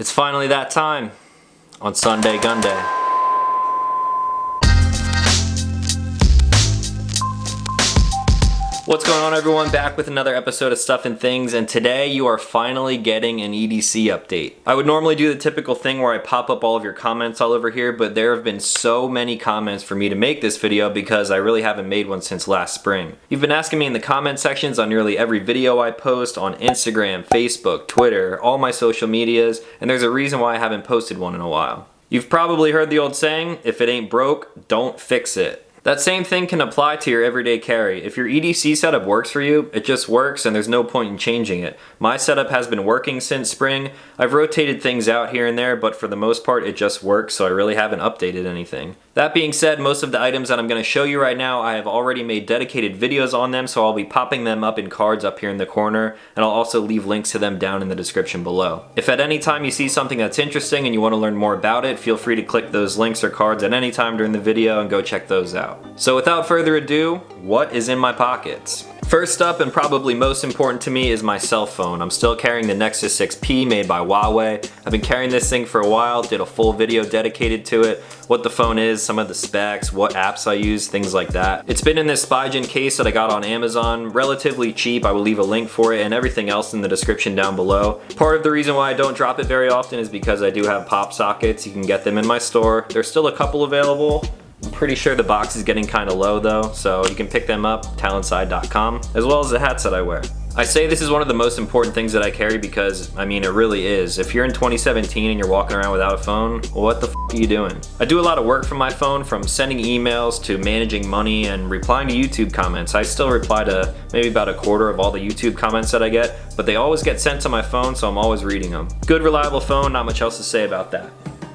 It's finally that time on Sunday GUNDAY. What's going on, everyone? Back with another episode of Stuff and Things, and today you are finally getting an EDC update. I would normally do the typical thing where I pop up all of your comments all over here, but there have been so many comments for me to make this video because I really haven't made one since last spring. You've been asking me in the comment sections on nearly every video I post on Instagram, Facebook, Twitter, all my social medias, and there's a reason why I haven't posted one in a while. You've probably heard the old saying, if it ain't broke, don't fix it. That same thing can apply to your everyday carry. If your EDC setup works for you, it just works and there's no point in changing it. My setup has been working since spring. I've rotated things out here and there, but for the most part it just works, so I really haven't updated anything. That being said, most of the items that I'm going to show you right now, I have already made dedicated videos on them, so I'll be popping them up in cards up here in the corner, and I'll also leave links to them down in the description below. If at any time you see something that's interesting and you want to learn more about it, feel free to click those links or cards at any time during the video and go check those out. So without further ado, what is in my pockets? First up, and probably most important to me, is my cell phone. I'm still carrying the Nexus 6P made by Huawei. I've been carrying this thing for a while, did a full video dedicated to it, what the phone is, some of the specs, what apps I use, things like that. It's been in this Spygen case that I got on Amazon, relatively cheap. I will leave a link for it and everything else in the description down below. Part of the reason why I don't drop it very often is because I do have pop sockets. You can get them in my store. There's still a couple available. I'm pretty sure the box is getting kind of low though, so you can pick them up, talonside.com, as well as the hats that I wear. I say this is one of the most important things that I carry because, I mean, it really is. If you're in 2017 and you're walking around without a phone, what the f are you doing? I do a lot of work from my phone, from sending emails to managing money and replying to YouTube comments. I still reply to maybe about a quarter of all the YouTube comments that I get, but they always get sent to my phone, so I'm always reading them. Good, reliable phone, not much else to say about that.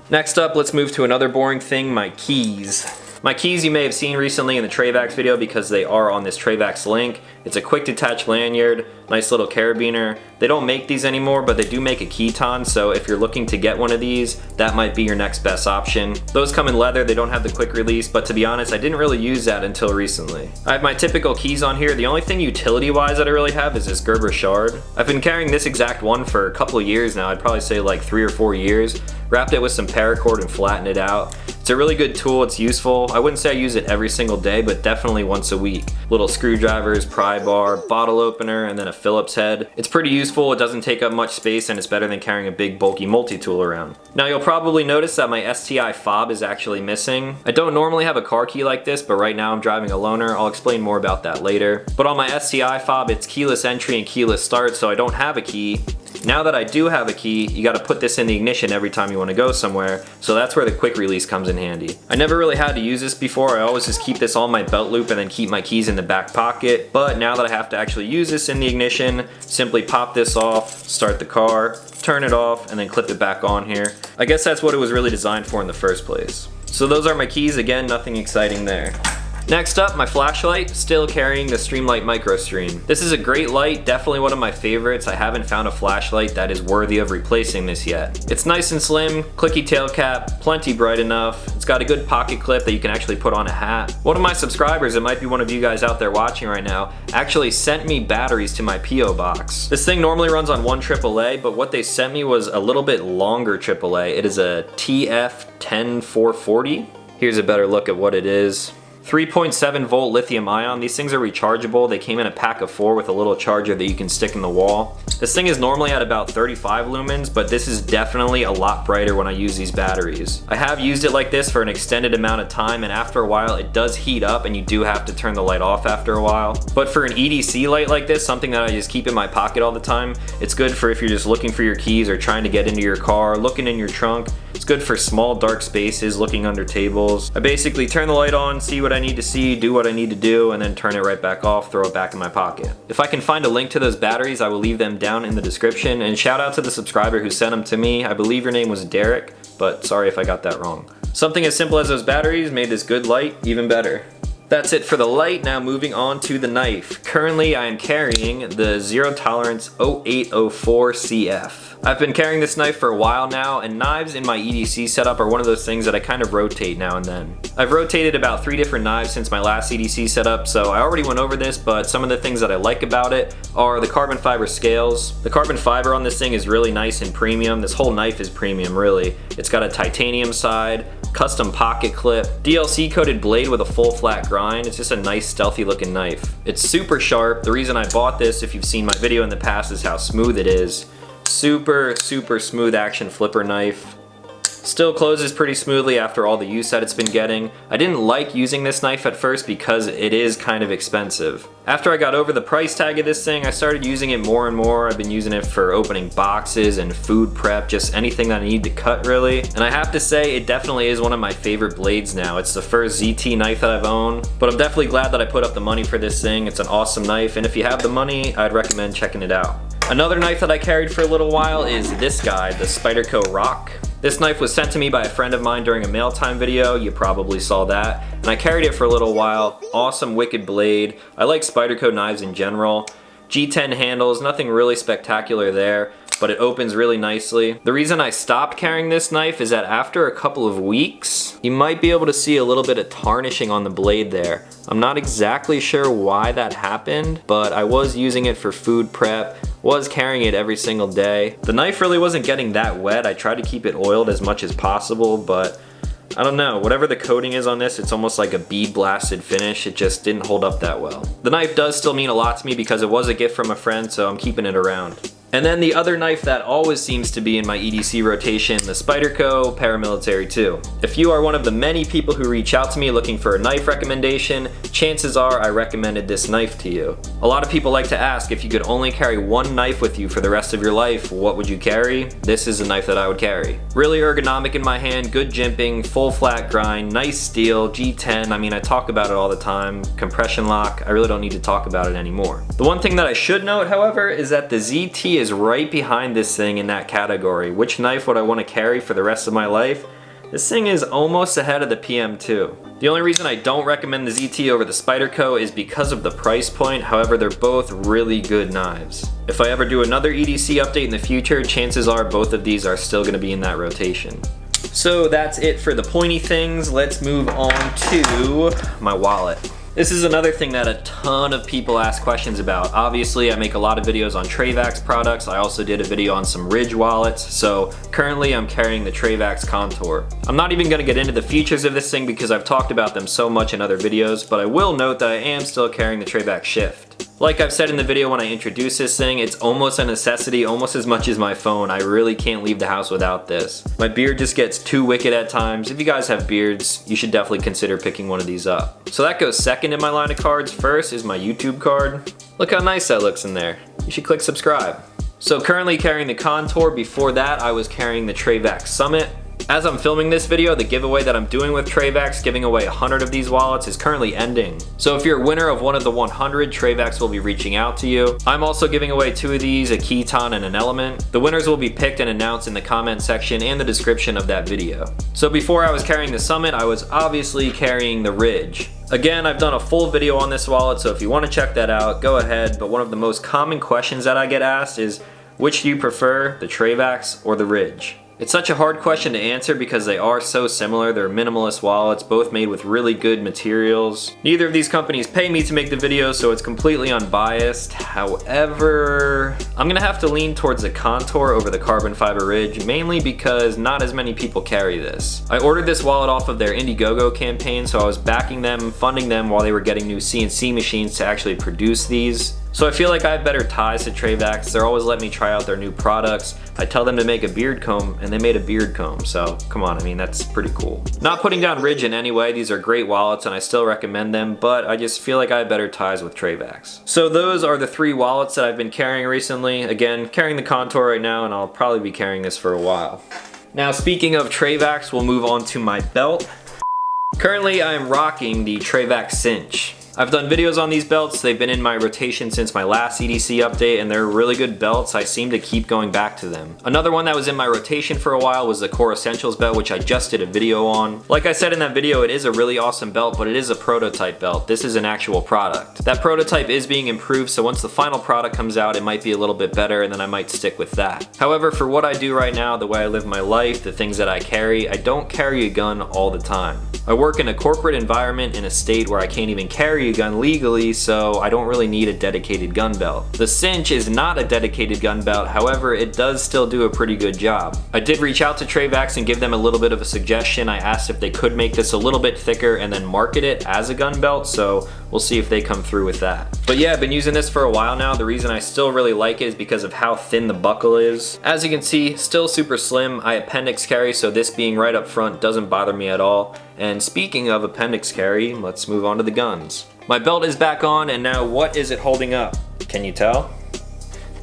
Next up, let's move to another boring thing, my keys. My keys you may have seen recently in the Trayvax video because they are on this Trayvax link. It's a quick detach lanyard, nice little carabiner. They don't make these anymore, but they do make a Keton, so if you're looking to get one of these, that might be your next best option. Those come in leather, they don't have the quick release, but to be honest, I didn't really use that until recently. I have my typical keys on here. The only thing utility-wise that I really have is this Gerber shard. I've been carrying this exact one for a couple of years now. I'd probably say like 3 or 4 years. Wrapped it with some paracord and flattened it out. It's a really good tool, it's useful. I wouldn't say I use it every single day, but definitely once a week. Little screwdrivers, pry bar, bottle opener, and then a Phillips head. It's pretty useful, it doesn't take up much space, and it's better than carrying a big bulky multi-tool around. Now you'll probably notice that my STI fob is actually missing. I don't normally have a car key like this, but right now I'm driving a loaner. I'll explain more about that later. But on my STI fob, it's keyless entry and keyless start, so I don't have a key. Now that I do have a key, you gotta put this in the ignition every time you wanna go somewhere, so that's where the quick release comes in handy. I never really had to use this before. I always just keep this on my belt loop and then keep my keys in the back pocket, but now that I have to actually use this in the ignition, simply pop this off, start the car, turn it off, and then clip it back on here. I guess that's what it was really designed for in the first place. So those are my keys. Again, nothing exciting there. Next up, my flashlight, still carrying the Streamlight Micro Stream. This is a great light, definitely one of my favorites. I haven't found a flashlight that is worthy of replacing this yet. It's nice and slim, clicky tail cap, plenty bright enough. It's got a good pocket clip that you can actually put on a hat. One of my subscribers, it might be one of you guys out there watching right now, actually sent me batteries to my PO box. This thing normally runs on 1 AAA, but what they sent me was a little bit longer AAA. It is a TF10440. Here's a better look at what it is. 3.7 volt lithium ion. These things are rechargeable. They came in a pack of 4 with a little charger that you can stick in the wall. This thing is normally at about 35 lumens, but this is definitely a lot brighter when I use these batteries. I have used it like this for an extended amount of time, and after a while it does heat up and you do have to turn the light off after a while. But for an EDC light like this, something that I just keep in my pocket all the time, it's good for if you're just looking for your keys or trying to get into your car, looking in your trunk. It's good for small dark spaces, looking under tables. I basically turn the light on, see what I need to see, do what I need to do, and then turn it right back off, throw it back in my pocket. If I can find a link to those batteries, I will leave them down in the description, and shout out to the subscriber who sent them to me. I believe your name was Derek, but sorry if I got that wrong. Something as simple as those batteries made this good light even better. That's it for the light. Now moving on to the knife. Currently I am carrying the Zero Tolerance 0804 CF. I've been carrying this knife for a while now, and knives in my EDC setup are one of those things that I kind of rotate now and then. I've rotated about 3 different knives since my last EDC setup, so I already went over this, but some of the things that I like about it are the carbon fiber scales. The carbon fiber on this thing is really nice and premium. This whole knife is premium, really. It's got a titanium side, custom pocket clip, DLC coated blade with a full flat grind. It's just a nice stealthy looking knife. It's super sharp. The reason I bought this, if you've seen my video in the past, is how smooth it is. Super smooth action flipper knife. Still closes pretty smoothly after all the use that it's been getting. I didn't like using this knife at first because it is kind of expensive. After I got over the price tag of this thing, I started using it more and more. I've been using it for opening boxes and food prep, just anything that I need to cut really. And I have to say, it definitely is one of my favorite blades now. It's the first ZT knife that I've owned, but I'm definitely glad that I put up the money for this thing. It's an awesome knife, and if you have the money, I'd recommend checking it out. Another knife that I carried for a little while is this guy, the Spyderco Rock. This knife was sent to me by a friend of mine during a mail time video. You probably saw that. And I carried it for a little while. Awesome wicked blade. I like Spyderco knives in general. G10 handles, nothing really spectacular there, but it opens really nicely. The reason I stopped carrying this knife is that after a couple of weeks, you might be able to see a little bit of tarnishing on the blade there. I'm not exactly sure why that happened, but I was using it for food prep, was carrying it every single day. The knife really wasn't getting that wet. I tried to keep it oiled as much as possible, but I don't know, whatever the coating is on this, it's almost like a bead blasted finish. It just didn't hold up that well. The knife does still mean a lot to me because it was a gift from a friend, so I'm keeping it around. And then the other knife that always seems to be in my EDC rotation, the Spyderco Paramilitary 2. If you are one of the many people who reach out to me looking for a knife recommendation, chances are I recommended this knife to you. A lot of people like to ask, if you could only carry one knife with you for the rest of your life, what would you carry? This is a knife that I would carry. Really ergonomic in my hand, good jimping, full flat grind, nice steel, G10, I mean I talk about it all the time, compression lock, I really don't need to talk about it anymore. The one thing that I should note, however, is that the ZT is right behind this thing in that category. Which knife would I want to carry for the rest of my life? This thing is almost ahead of the PM2. The only reason I don't recommend the ZT over the Spyderco is because of the price point. However, they're both really good knives. If I ever do another EDC update in the future, chances are both of these are still going to be in that rotation. So that's it for the pointy things. Let's move on to my wallet. This is another thing that a ton of people ask questions about. Obviously, I make a lot of videos on Travax products. I also did a video on some Ridge wallets. So currently I'm carrying the Travax Contour. I'm not even gonna get into the features of this thing because I've talked about them so much in other videos, but I will note that I am still carrying the Travax Shift. Like I've said in the video when I introduced this thing, it's almost a necessity, almost as much as my phone. I really can't leave the house without this. My beard just gets too wicked at times. If you guys have beards, you should definitely consider picking one of these up. So that goes second in my line of cards. First is my YouTube card. Look how nice that looks in there. You should click subscribe. So currently carrying the Contour. Before that, I was carrying the Travax Summit. As I'm filming this video, the giveaway that I'm doing with Travax, giving away 100 of these wallets, is currently ending. So if you're a winner of one of the 100, Travax will be reaching out to you. I'm also giving away 2 of these, a Keton and an Element. The winners will be picked and announced in the comment section and the description of that video. So before I was carrying the Summit, I was obviously carrying the Ridge. Again, I've done a full video on this wallet, so if you want to check that out, go ahead. But one of the most common questions that I get asked is, which do you prefer, the Travax or the Ridge? It's such a hard question to answer because they are so similar. They're minimalist wallets, both made with really good materials. Neither of these companies pay me to make the video, so it's completely unbiased. However, I'm gonna have to lean towards the Contour over the carbon fiber Ridge, mainly because not as many people carry this. I ordered this wallet off of their Indiegogo campaign, so I was backing them, funding them while they were getting new CNC machines to actually produce these. So I feel like I have better ties to Travax. They're always letting me try out their new products. I tell them to make a beard comb, and they made a beard comb, so come on, I mean, that's pretty cool. Not putting down Ridge in any way, these are great wallets and I still recommend them, but I just feel like I have better ties with Travax. So those are the 3 wallets that I've been carrying recently. Again, carrying the Contour right now, and I'll probably be carrying this for a while. Now, speaking of Travax, we'll move on to my belt. Currently, I am rocking the Travax Cinch. I've done videos on these belts. They've been in my rotation since my last EDC update, and they're really good belts. I seem to keep going back to them. Another one that was in my rotation for a while was the Core Essentials belt, which I just did a video on. Like I said in that video, it is a really awesome belt, but it is a prototype belt. This is an actual product. That prototype is being improved, so once the final product comes out, it might be a little bit better, and then I might stick with that. However, for what I do right now, the way I live my life, the things that I carry, I don't carry a gun all the time. I work in a corporate environment in a state where I can't even carry a gun legally, so I don't really need a dedicated gun belt. The Cinch is not a dedicated gun belt, however, it does still do a pretty good job. I did reach out to Trayvax and give them a little bit of a suggestion. I asked if they could make this a little bit thicker and then market it as a gun belt, so we'll see if they come through with that. But yeah, I've been using this for a while now. The reason I still really like it is because of how thin the buckle is. As you can see, still super slim. I appendix carry, so this being right up front doesn't bother me at all. And speaking of appendix carry, let's move on to the guns. My belt is back on, and now what is it holding up? Can you tell?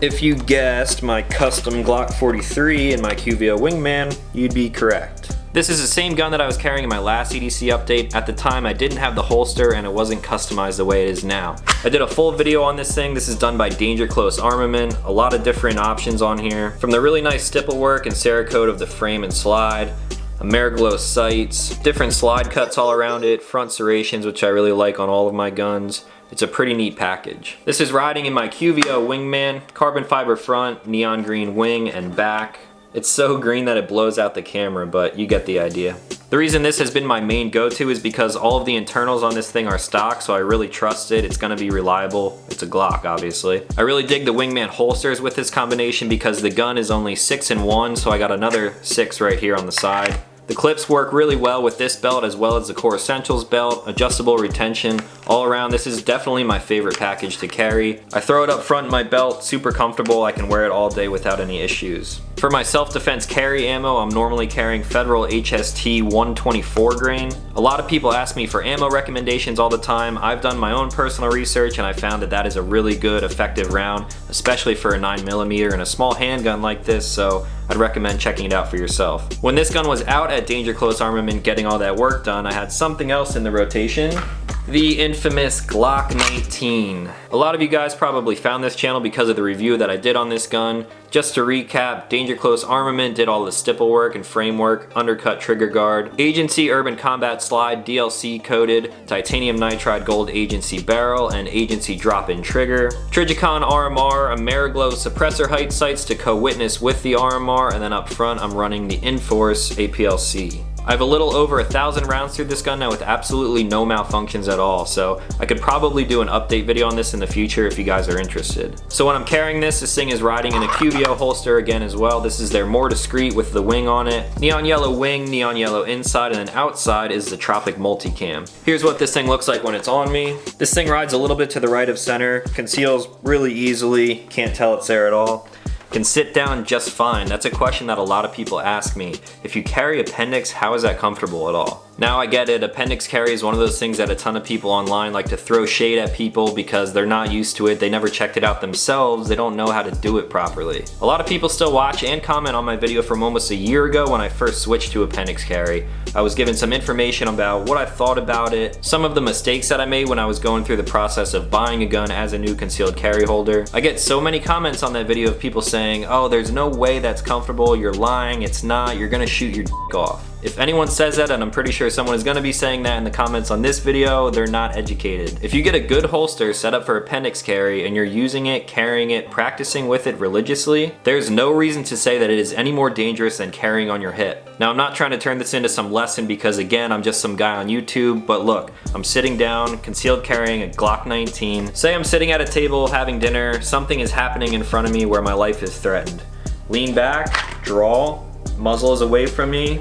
If you guessed my custom Glock 43 and my QVO Wingman, you'd be correct. This is the same gun that I was carrying in my last EDC update. At the time, I didn't have the holster and it wasn't customized the way it is now. I did a full video on this thing. This is done by Danger Close Armament. A lot of different options on here. From the really nice stipple work and Cerakote of the frame and slide, Ameriglow sights, different slide cuts all around it, front serrations, which I really like on all of my guns. It's a pretty neat package. This is riding in my QVO Wingman, carbon fiber front, neon green wing and back. It's so green that it blows out the camera, but you get the idea. The reason this has been my main go-to is because all of the internals on this thing are stock, so I really trust it. It's gonna be reliable. It's a Glock, obviously. I really dig the Wingman holsters with this combination because the gun is only 6-in-1, so I got another 6 right here on the side. The clips work really well with this belt as well as the Core Essentials belt, adjustable retention. All around, this is definitely my favorite package to carry. I throw it up front in my belt, super comfortable. I can wear it all day without any issues. For my self-defense carry ammo, I'm normally carrying Federal HST 124 grain. A lot of people ask me for ammo recommendations all the time. I've done my own personal research and I found that that is a really good, effective round, especially for a 9mm and a small handgun like this, so I'd recommend checking it out for yourself. When this gun was out at Danger Close Armament getting all that work done, I had something else in the rotation. The infamous Glock 19. A lot of you guys probably found this channel because of the review that I did on this gun. Just to recap, Danger Close Armament did all the stipple work and framework, undercut trigger guard, Agency Urban Combat Slide DLC coated, titanium nitride gold Agency barrel, and Agency drop-in trigger. Trijicon RMR, Ameriglow suppressor height sights to co-witness with the RMR, and then up front I'm running the Inforce APLC. I have a little over 1,000 rounds through this gun now with absolutely no malfunctions at all, so I could probably do an update video on this in the future if you guys are interested. So when I'm carrying this thing is riding in a QVO holster again as well. This is their more discreet with the wing on it. Neon yellow wing, neon yellow inside, and then outside is the Tropic Multicam. Here's what this thing looks like when it's on me. This thing rides a little bit to the right of center, conceals really easily, can't tell it's there at all. Can sit down just fine. That's a question that a lot of people ask me. If you carry appendix, how is that comfortable at all? Now I get it, appendix carry is one of those things that a ton of people online like to throw shade at people because they're not used to it, they never checked it out themselves, they don't know how to do it properly. A lot of people still watch and comment on my video from almost a year ago when I first switched to appendix carry. I was given some information about what I thought about it, some of the mistakes that I made when I was going through the process of buying a gun as a new concealed carry holder. I get so many comments on that video of people saying, oh, there's no way that's comfortable, you're lying, it's not, you're gonna shoot your dick off. If anyone says that, and I'm pretty sure someone is gonna be saying that in the comments on this video, they're not educated. If you get a good holster set up for appendix carry and you're using it, carrying it, practicing with it religiously, there's no reason to say that it is any more dangerous than carrying on your hip. Now I'm not trying to turn this into some lesson because again, I'm just some guy on YouTube, but look, I'm sitting down, concealed carrying a Glock 19. Say I'm sitting at a table having dinner, something is happening in front of me where my life is threatened. Lean back, draw, muzzle is away from me,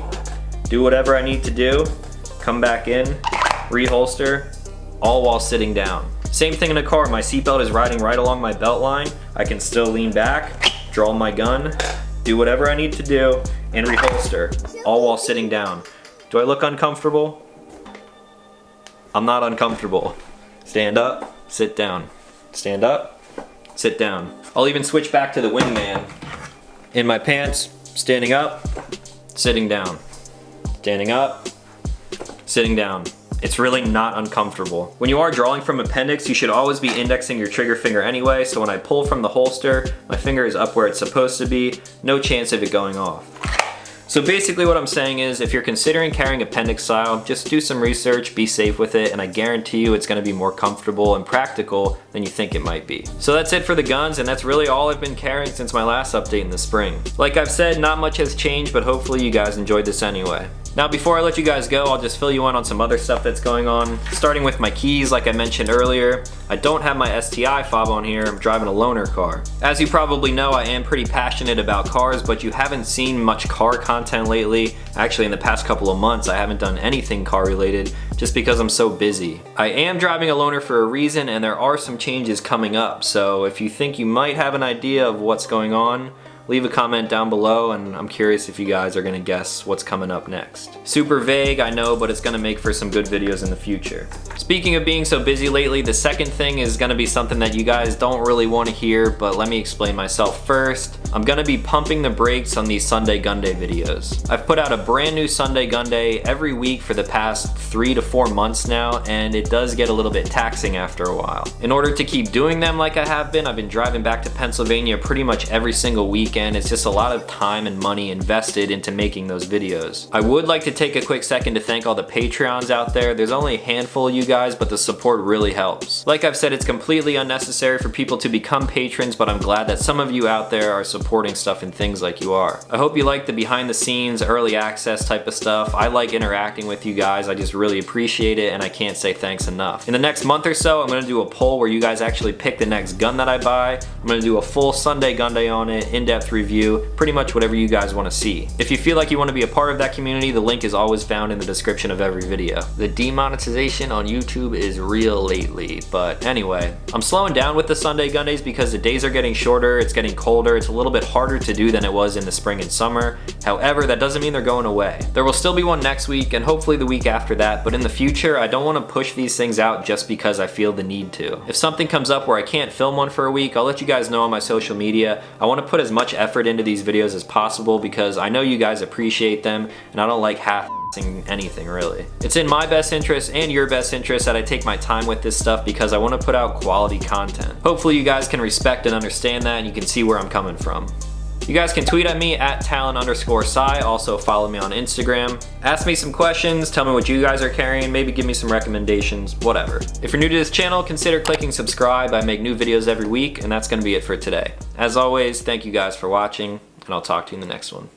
do whatever I need to do, come back in, reholster, all while sitting down. Same thing in a car, my seatbelt is riding right along my belt line. I can still lean back, draw my gun, do whatever I need to do, and reholster, all while sitting down. Do I look uncomfortable? I'm not uncomfortable. Stand up, sit down. Stand up, sit down. I'll even switch back to the Wingman. In my pants, standing up, sitting down. Standing up, sitting down. It's really not uncomfortable. When you are drawing from appendix, you should always be indexing your trigger finger anyway, so when I pull from the holster, my finger is up where it's supposed to be, no chance of it going off. So basically what I'm saying is, if you're considering carrying appendix style, just do some research, be safe with it, and I guarantee you it's gonna be more comfortable and practical than you think it might be. So that's it for the guns, and that's really all I've been carrying since my last update in the spring. Like I've said, not much has changed, but hopefully you guys enjoyed this anyway. Now before I let you guys go, I'll just fill you in on some other stuff that's going on. Starting with my keys, like I mentioned earlier, I don't have my STI fob on here, I'm driving a loaner car. As you probably know, I am pretty passionate about cars, but you haven't seen much car content lately. Actually, in the past couple of months, I haven't done anything car related, just because I'm so busy. I am driving a loaner for a reason, and there are some changes coming up, so if you think you might have an idea of what's going on, leave a comment down below, and I'm curious if you guys are gonna guess what's coming up next. Super vague, I know, but it's gonna make for some good videos in the future. Speaking of being so busy lately, the second thing is gonna be something that you guys don't really wanna hear, but let me explain myself first. I'm gonna be pumping the brakes on these Sunday GUNDAY videos. I've put out a brand new Sunday GUNDAY every week for the past 3 to 4 months now, and it does get a little bit taxing after a while. In order to keep doing them like I have been, I've been driving back to Pennsylvania pretty much every single weekend. It's just a lot of time and money invested into making those videos. I would like to take a quick second to thank all the Patreons out there. There's only a handful of you guys, but the support really helps. Like I've said, it's completely unnecessary for people to become patrons, but I'm glad that some of you out there are supporting stuff and things like you are. I hope you like the behind the scenes, early access type of stuff. I like interacting with you guys. I just really appreciate it, and I can't say thanks enough. In the next month or so, I'm gonna do a poll where you guys actually pick the next gun that I buy. I'm gonna do a full Sunday GUNDAY on it, in-depth review, pretty much whatever you guys want to see. If you feel like you want to be a part of that community, the link is always found in the description of every video. The demonetization on YouTube is real lately, but anyway, I'm slowing down with the Sunday GUNDAYs because the days are getting shorter, it's getting colder, it's a little bit harder to do than it was in the spring and summer. However, that doesn't mean they're going away. There will still be one next week and hopefully the week after that, but in the future, I don't want to push these things out just because I feel the need to. If something comes up where I can't film one for a week, I'll let you guys know on my social media. I want to put as much effort into these videos as possible because I know you guys appreciate them, and I don't like half-assing anything really. It's in my best interest and your best interest that I take my time with this stuff because I want to put out quality content. Hopefully you guys can respect and understand that, and you can see where I'm coming from. You guys can tweet at me at Talon_Sai, also follow me on Instagram. Ask me some questions, tell me what you guys are carrying, maybe give me some recommendations, whatever. If you're new to this channel, consider clicking subscribe. I make new videos every week, and that's gonna be it for today. As always, thank you guys for watching, and I'll talk to you in the next one.